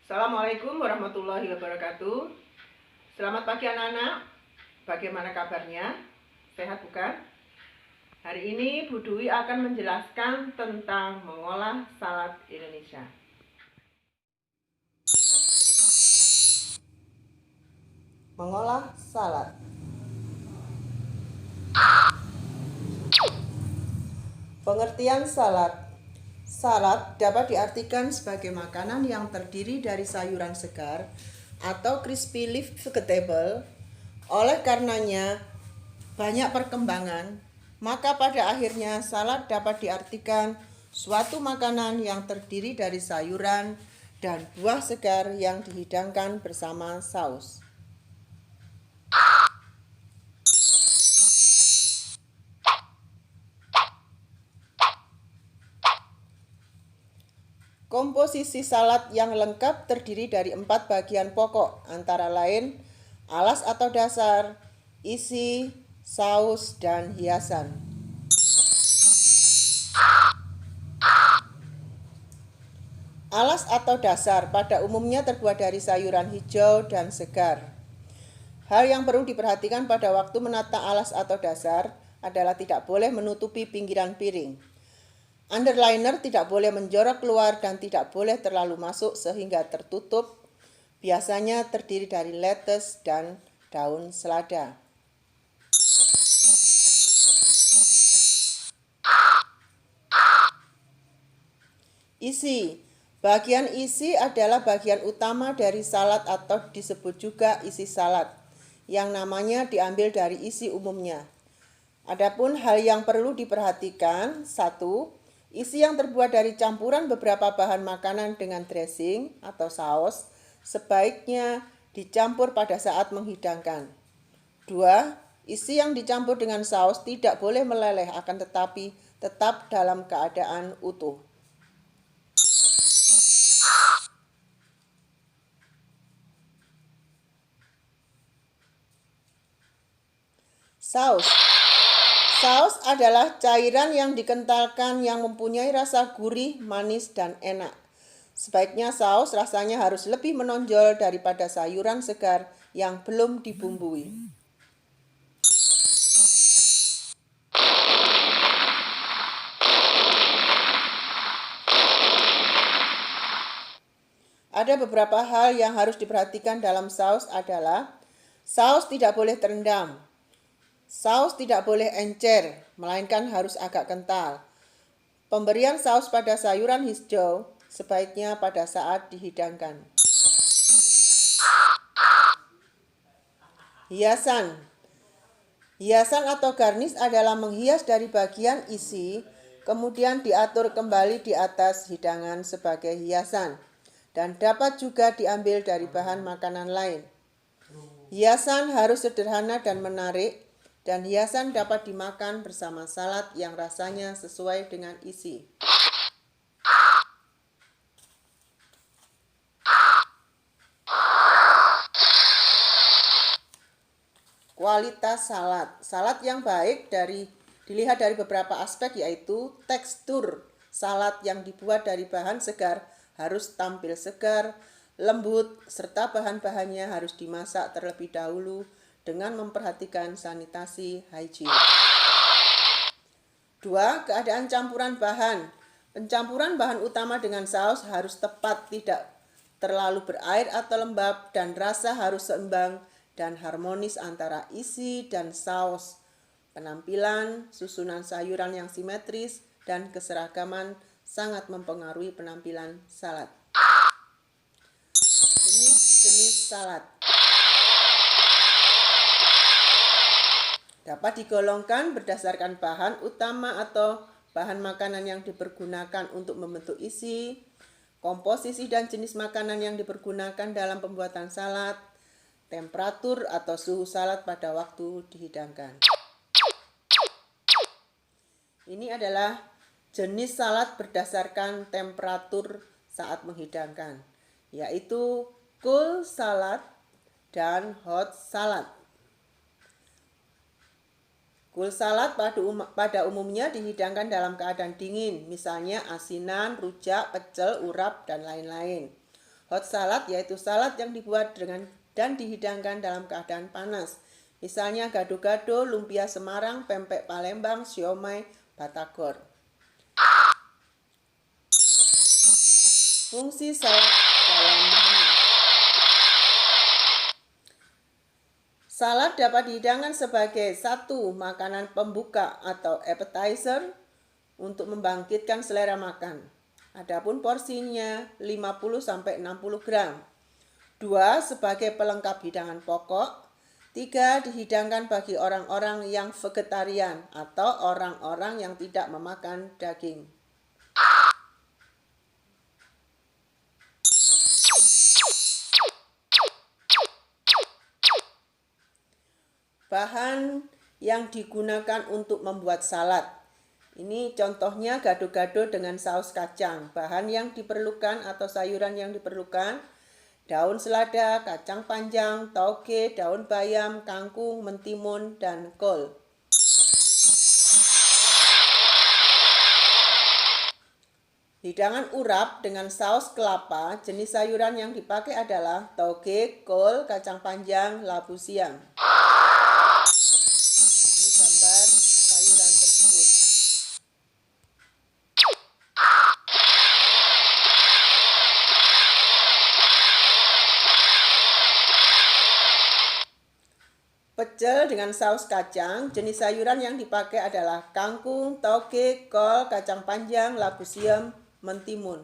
Assalamualaikum warahmatullahi wabarakatuh. Selamat pagi anak-anak. Bagaimana kabarnya? Sehat bukan? Hari ini Bu Dwi akan menjelaskan tentang mengolah salad Indonesia. Mengolah salad. Pengertian salad. Salad dapat diartikan sebagai makanan yang terdiri dari sayuran segar atau crispy leaf vegetable. Oleh karenanya banyak perkembangan, maka pada akhirnya salad dapat diartikan suatu makanan yang terdiri dari sayuran dan buah segar yang dihidangkan bersama saus. Komposisi salad yang lengkap terdiri dari 4 bagian pokok, antara lain alas atau dasar, isi, saus, dan hiasan. Alas atau dasar pada umumnya terbuat dari sayuran hijau dan segar. Hal yang perlu diperhatikan pada waktu menata alas atau dasar adalah tidak boleh menutupi pinggiran piring. Underliner tidak boleh menjorok keluar dan tidak boleh terlalu masuk sehingga tertutup. Biasanya terdiri dari lettuce dan daun selada. Isi. Bagian isi adalah bagian utama dari salad atau disebut juga isi salad, yang namanya diambil dari isi umumnya. Adapun hal yang perlu diperhatikan, 1. Isi yang terbuat dari campuran beberapa bahan makanan dengan dressing atau saus sebaiknya dicampur pada saat menghidangkan. 2. Isi yang dicampur dengan saus tidak boleh meleleh akan tetapi tetap dalam keadaan utuh. Saus. Saus adalah cairan yang dikentalkan yang mempunyai rasa gurih, manis, dan enak. Sebaiknya saus rasanya harus lebih menonjol daripada sayuran segar yang belum dibumbui. Ada beberapa hal yang harus diperhatikan dalam saus adalah saus tidak boleh terendam. Saus tidak boleh encer, melainkan harus agak kental. Pemberian saus pada sayuran hijau sebaiknya pada saat dihidangkan. Hiasan. Hiasan atau garnish adalah menghias dari bagian isi, kemudian diatur kembali di atas hidangan sebagai hiasan, dan dapat juga diambil dari bahan makanan lain. Hiasan harus sederhana dan menarik, dan hiasan dapat dimakan bersama salad yang rasanya sesuai dengan isi. Kualitas salad. Salad yang baik dilihat dari beberapa aspek, yaitu tekstur salad yang dibuat dari bahan segar harus tampil segar, lembut, serta bahan-bahannya harus dimasak terlebih dahulu dengan memperhatikan sanitasi hygiene. 2. Keadaan campuran bahan. Pencampuran bahan utama dengan saus harus tepat, tidak terlalu berair atau lembab, dan rasa harus seimbang dan harmonis antara isi dan saus. Penampilan, susunan sayuran yang simetris, dan keseragaman sangat mempengaruhi penampilan salad. Jenis-jenis salad dapat digolongkan berdasarkan bahan utama atau bahan makanan yang dipergunakan untuk membentuk isi, komposisi dan jenis makanan yang dipergunakan dalam pembuatan salad, temperatur atau suhu salad pada waktu dihidangkan. Ini adalah jenis salad berdasarkan temperatur saat menghidangkan, yaitu cool salad dan hot salad. Cool salad pada umumnya dihidangkan dalam keadaan dingin, misalnya asinan, rujak, pecel, urap, dan lain-lain. Hot salad yaitu salad yang dibuat dengan dan dihidangkan dalam keadaan panas. Misalnya gado-gado, lumpia Semarang, pempek Palembang, siomay, batagor. Fungsi salad dalam menu. Salad dapat dihidangkan sebagai satu makanan pembuka atau appetizer untuk membangkitkan selera makan. Adapun porsinya 50-60 gram. 2. Sebagai pelengkap hidangan pokok. 3. Dihidangkan bagi orang-orang yang vegetarian atau orang-orang yang tidak memakan daging. Bahan yang digunakan untuk membuat salad. Ini contohnya gado-gado dengan saus kacang. Bahan yang diperlukan atau sayuran yang diperlukan: daun selada, kacang panjang, tauge, daun bayam, kangkung, mentimun, dan kol. Hidangan urap dengan saus kelapa. Jenis sayuran yang dipakai adalah tauge, kol, kacang panjang, labu siam. Ini gambar sayuran tersebut. Pecel dengan saus kacang. Jenis sayuran yang dipakai adalah kangkung, tauge, kol, kacang panjang, labu siam, mentimun.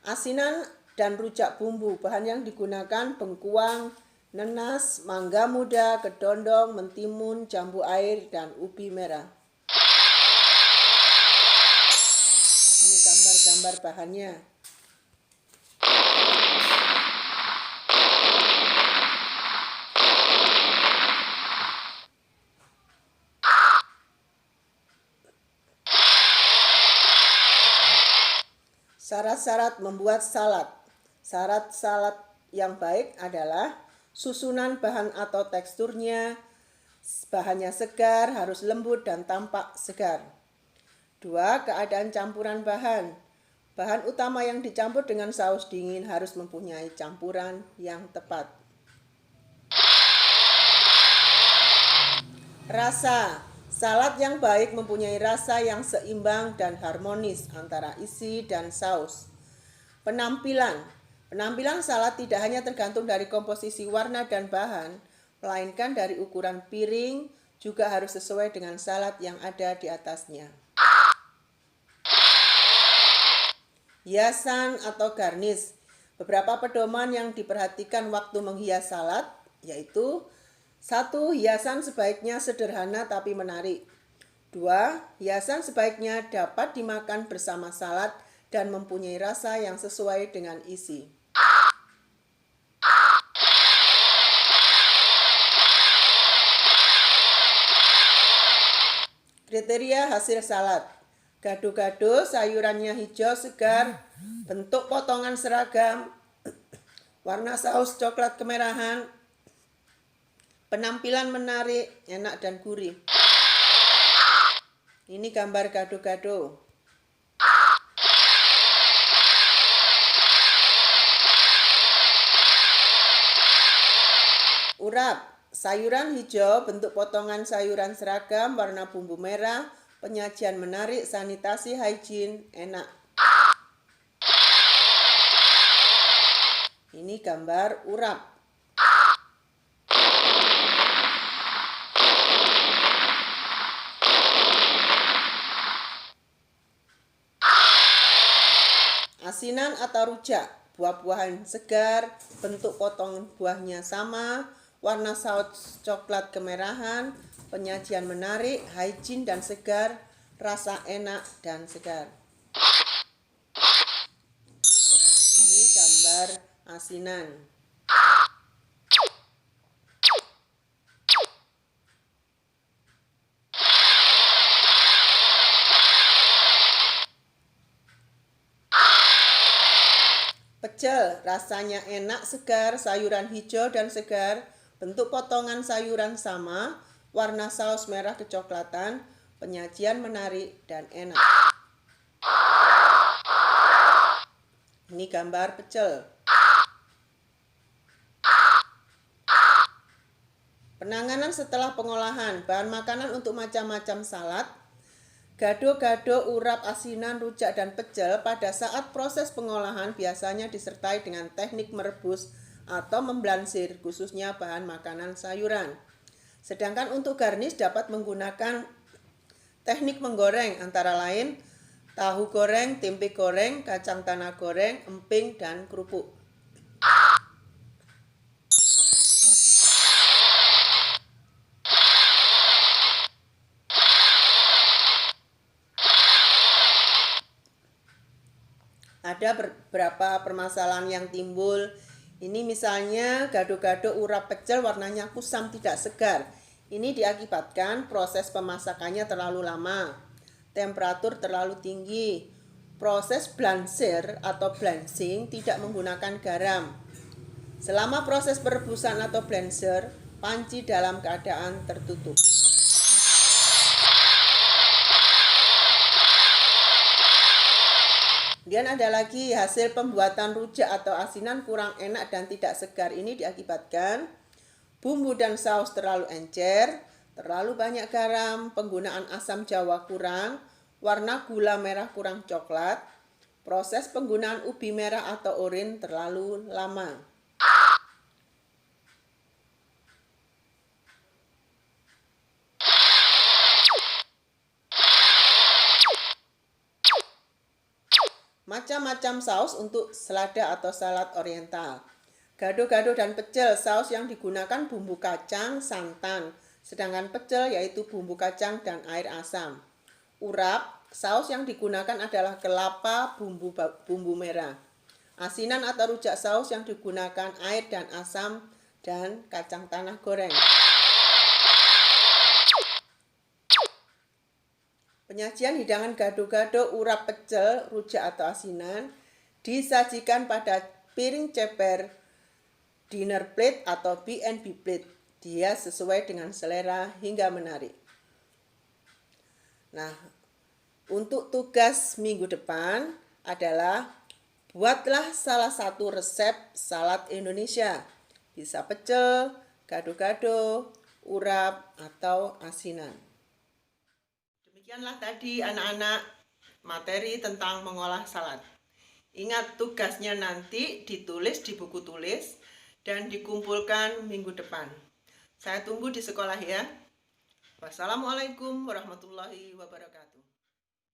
Asinan dan rujak bumbu. Bahan yang digunakan: bengkuang, nenas, mangga muda, kedondong, mentimun, jambu air, dan ubi merah. Ini gambar-gambar bahannya. Syarat-syarat membuat salad. Syarat salad yang baik adalah susunan bahan atau teksturnya. Bahannya segar, harus lembut dan tampak segar. 2. Keadaan campuran bahan. Bahan utama yang dicampur dengan saus dingin harus mempunyai campuran yang tepat. Rasa. Salad yang baik mempunyai rasa yang seimbang dan harmonis antara isi dan saus. Penampilan. Penampilan salad tidak hanya tergantung dari komposisi warna dan bahan, melainkan dari ukuran piring, juga harus sesuai dengan salad yang ada di atasnya. Hiasan atau garnish. Beberapa pedoman yang diperhatikan waktu menghias salad, yaitu: 1. Hiasan sebaiknya sederhana tapi menarik. 2. Hiasan sebaiknya dapat dimakan bersama salad dan mempunyai rasa yang sesuai dengan isi. Kriteria hasil salad. Gado-gado, sayurannya hijau segar, bentuk potongan seragam, warna saus coklat kemerahan, penampilan menarik, enak dan gurih. Ini gambar gado-gado. Urap. Sayuran hijau, bentuk potongan sayuran seragam, warna bumbu merah, penyajian menarik, sanitasi, hygiene, enak. Ini gambar urap. Asinan atau rujak. Buah-buahan segar, bentuk potong buahnya sama, warna saus coklat kemerahan, penyajian menarik, hygiene dan segar, rasa enak dan segar. Ini gambar asinan. Pecel, rasanya enak, segar, sayuran hijau dan segar, bentuk potongan sayuran sama, warna saus merah kecoklatan, penyajian menarik dan enak. Ini gambar pecel. Penanganan setelah pengolahan bahan makanan untuk macam-macam salad, gado-gado, urap, asinan, rujak, dan pecel pada saat proses pengolahan biasanya disertai dengan teknik merebus atau memblansir, khususnya bahan makanan sayuran. Sedangkan untuk garnish dapat menggunakan teknik menggoreng antara lain tahu goreng, tempe goreng, kacang tanah goreng, emping, dan kerupuk. Ada beberapa permasalahan yang timbul. Ini misalnya gado-gado, urap, pecel warnanya kusam tidak segar. Ini diakibatkan proses pemasakannya terlalu lama, temperatur terlalu tinggi, proses blansir atau blanching tidak menggunakan garam. Selama proses perebusan atau blansir, panci dalam keadaan tertutup. Kemudian ada lagi hasil pembuatan rujak atau asinan kurang enak dan tidak segar. Ini diakibatkan bumbu dan saus terlalu encer, terlalu banyak garam, penggunaan asam jawa kurang, warna gula merah kurang coklat, proses penggunaan ubi merah atau oren terlalu lama. Macam-macam saus untuk selada atau salad oriental. Gado-gado dan pecel, saus yang digunakan bumbu kacang, santan. Sedangkan pecel yaitu bumbu kacang dan air asam. Urap, saus yang digunakan adalah kelapa, bumbu merah. Asinan atau rujak, saus yang digunakan air dan asam dan kacang tanah goreng. Penyajian hidangan gado-gado, urap, pecel, rujak atau asinan disajikan pada piring ceper, dinner plate atau B&B plate. Dia sesuai dengan selera hingga menarik. Nah, untuk tugas minggu depan adalah buatlah salah satu resep salad Indonesia. Bisa pecel, gado-gado, urap, atau asinan. Demikianlah tadi anak-anak materi tentang mengolah salad. Ingat tugasnya nanti ditulis di buku tulis dan dikumpulkan minggu depan. Saya tunggu di sekolah ya. Wassalamualaikum warahmatullahi wabarakatuh.